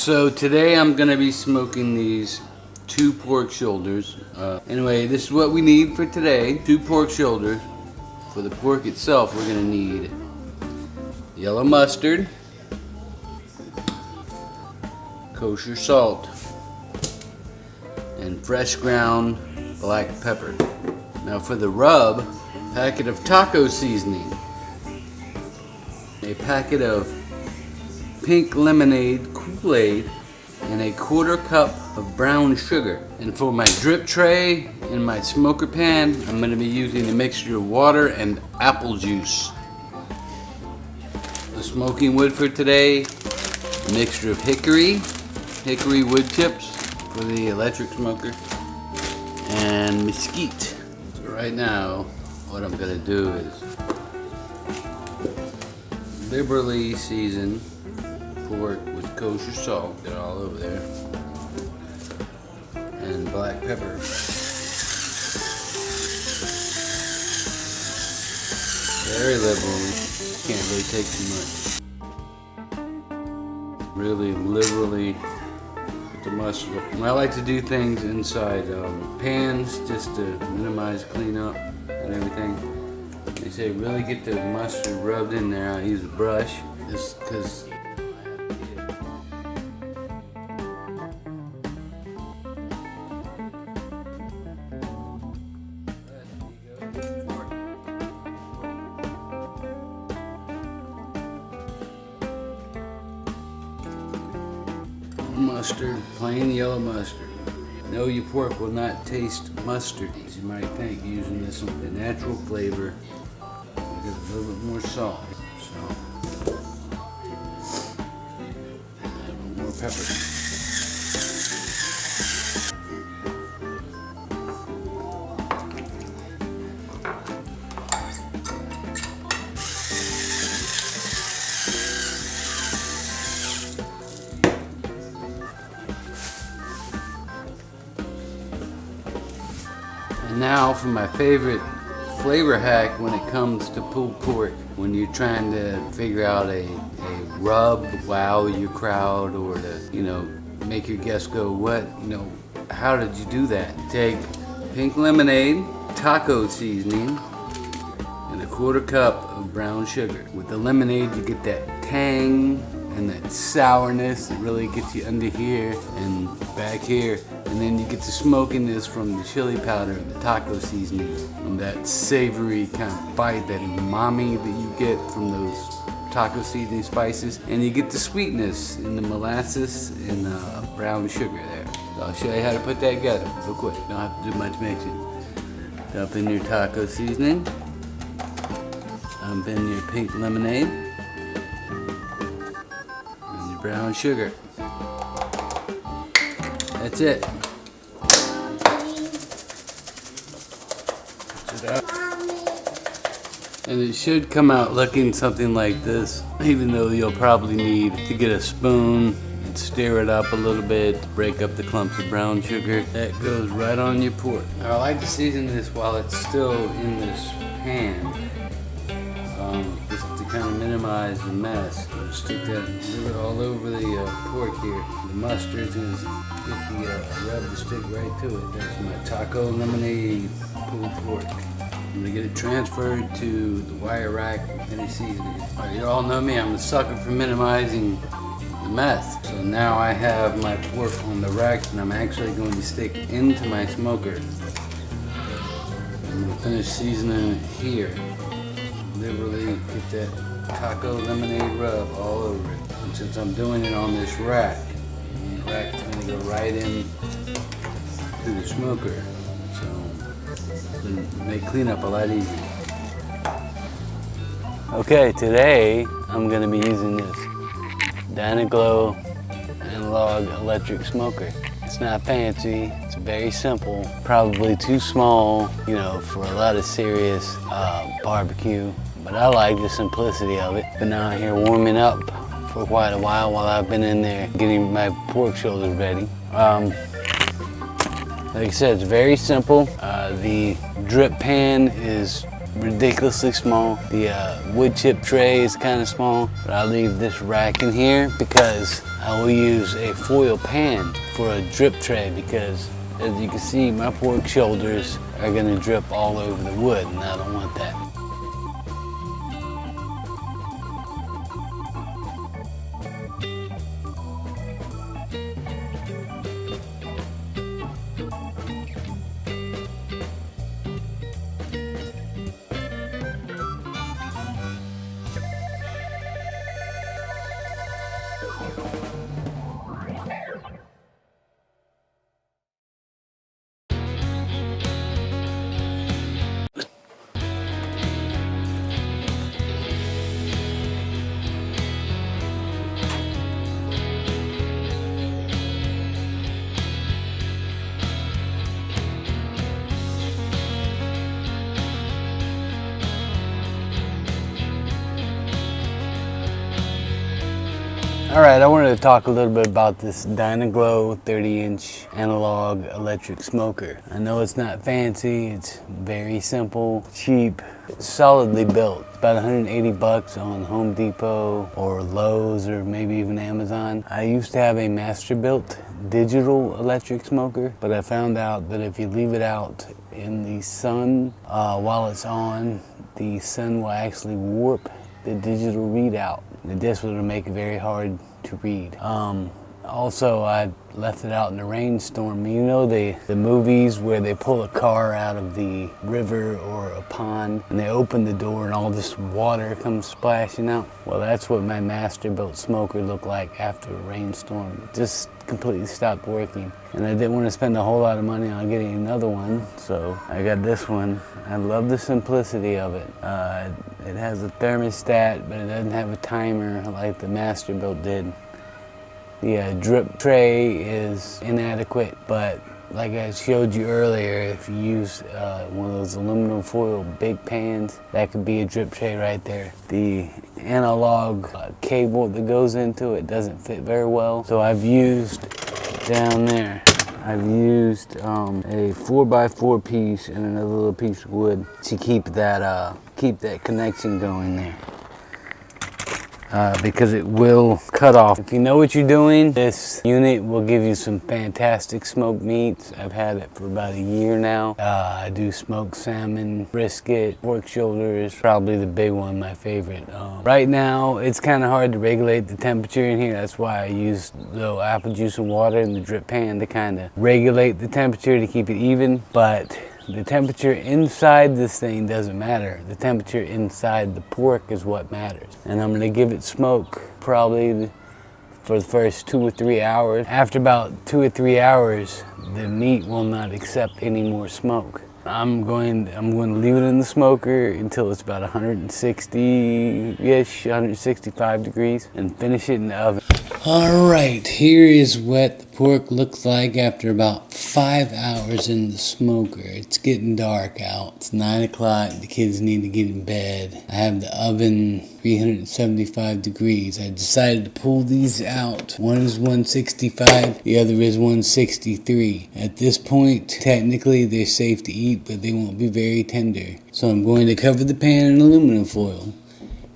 So today I'm gonna be smoking these 2 pork shoulders. Anyway, this is what we need for today. 2 pork shoulders. For the pork itself, we're gonna need yellow mustard, kosher salt, and fresh ground black pepper. Now for the rub, packet of taco seasoning, a packet of pink lemonade Kool-Aid, and a 1/4 cup of brown sugar. And for my drip tray in my smoker pan, I'm going to be using a mixture of water and apple juice. The smoking wood for today, a mixture of hickory wood chips for the electric smoker, and mesquite. So right now, what I'm going to do is liberally season pork with kosher salt, get all over there, and black pepper. Very liberally, can't really take too much. Really liberally put the mustard. I like to do things inside pans just to minimize cleanup and everything. They say really get the mustard rubbed in there. I use a brush just because mustard, plain yellow mustard. No, your pork will not taste mustardy, as you might think, using this the natural flavor. Get a little bit more salt. So, a little more pepper. And now for my favorite flavor hack when it comes to pulled pork. When you're trying to figure out a rub, wow your crowd, or to, make your guests go, what, how did you do that? Take pink lemonade, taco seasoning, and a 1/4 cup of brown sugar. With the lemonade, you get that tang and that sourness that really gets you under here and back here. And then you get the smokiness from the chili powder and the taco seasoning, and that savory kind of bite, that umami that you get from those taco seasoning spices. And you get the sweetness in the molasses and brown sugar there. So I'll show you how to put that together real quick. Don't have to do much mixing. Dump in your taco seasoning. Dump in your pink lemonade. And your brown sugar. That's it. And it should come out looking something like this, even though you'll probably need to get a spoon and stir it up a little bit to break up the clumps of brown sugar. That goes right on your pork. I like to season this while it's still in this pan, just to kind of minimize the mess. Just stick that all over the pork here. The mustard's gonna get the rub to stick right to it. That's my taco lemonade pulled pork. I'm gonna get it transferred to the wire rack with any seasoning. You all know me, I'm a sucker for minimizing the mess. So now I have my pork on the rack, and I'm actually going to stick into my smoker. I'm gonna finish seasoning it here. Liberally get that taco lemonade rub all over it. And since I'm doing it on this rack, the rack's gonna go right in to the smoker. Make cleanup a lot easier. Okay, today I'm going to be using this Dyna-Glo analog electric smoker. It's not fancy, it's very simple, probably too small, for a lot of serious barbecue, but I like the simplicity of it. Been out here warming up for quite a while I've been in there getting my pork shoulders ready. Like I said, it's very simple. The drip pan is ridiculously small. The wood chip tray is kind of small, but I leave this rack in here because I will use a foil pan for a drip tray, because as you can see, my pork shoulders are gonna drip all over the wood, and I don't want that. All right, I wanted to talk a little bit about this Dyna-Glo 30-inch analog electric smoker. I know it's not fancy, it's very simple, cheap, solidly built. It's about 180 bucks on Home Depot or Lowe's or maybe even Amazon. I used to have a Masterbuilt digital electric smoker, but I found out that if you leave it out in the sun while it's on, the sun will actually warp the digital readout. This would make it very hard to read. Also, I left it out in a rainstorm. You know the movies where they pull a car out of the river or a pond and they open the door and all this water comes splashing out? Well, that's what my Masterbuilt smoker looked like after a rainstorm. It just completely stopped working. And I didn't want to spend a whole lot of money on getting another one, so I got this one. I love the simplicity of it. It has a thermostat, but it doesn't have a timer like the Masterbuilt did. The drip tray is inadequate, but like I showed you earlier, if you use one of those aluminum foil big pans, that could be a drip tray right there. The analog cable that goes into it doesn't fit very well, so I've used down there, I've used a 4x4 piece and another little piece of wood to keep that connection going there. Because it will cut off. If you know what you're doing, this unit will give you some fantastic smoked meats. I've had it for about a year now. I do smoked salmon, brisket, pork shoulders, probably the big one, my favorite. Right now, it's kind of hard to regulate the temperature in here. That's why I use the apple juice and water in the drip pan to kind of regulate the temperature to keep it even. But the temperature inside this thing doesn't matter. The temperature inside the pork is what matters. And I'm gonna give it smoke probably for the first 2 or 3 hours. After about 2 or 3 hours, the meat will not accept any more smoke. I'm going to leave it in the smoker until it's about 160-ish, 165 degrees, and finish it in the oven. All right, here is what the pork looks like after about 5 hours in the smoker. It's getting dark out. It's 9 o'clock. The kids need to get in bed. I have the oven 375 degrees. I decided to pull these out. One is 165, the other is 163. At this point, technically they're safe to eat, but they won't be very tender. So I'm going to cover the pan in aluminum foil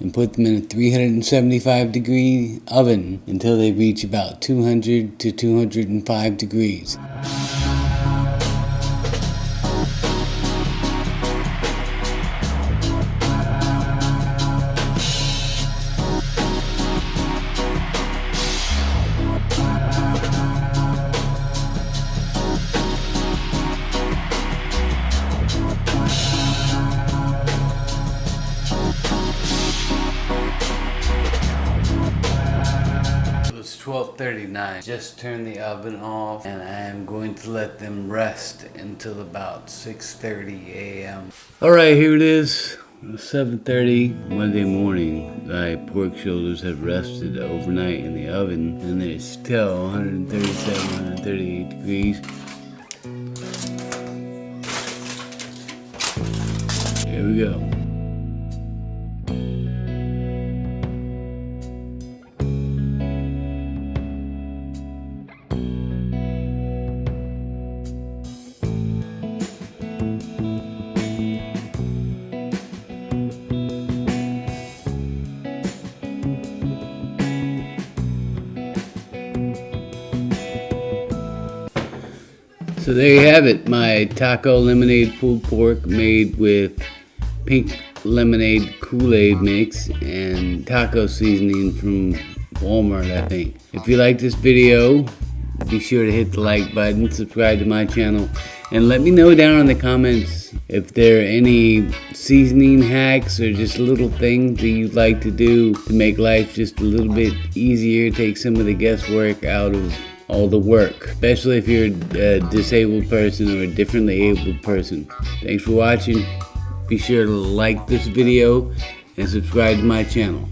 and put them in a 375 degree oven until they reach about 200 to 205 degrees. It's 12:39. Just turned the oven off and I am going to let them rest until about 6:30 a.m. Alright, here it is. 7:30 Monday morning. My pork shoulders have rested overnight in the oven and they're still 137, 138 degrees. Here we go. So there you have it, my taco lemonade pulled pork made with pink lemonade Kool-Aid mix and taco seasoning from Walmart, I think. If you like this video, be sure to hit the like button, subscribe to my channel, and let me know down in the comments if there are any seasoning hacks or just little things that you'd like to do to make life just a little bit easier, take some of the guesswork out of all the work, especially if you're a disabled person or a differently abled person. Thanks for watching. Be sure to like this video and subscribe to my channel.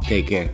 Take care.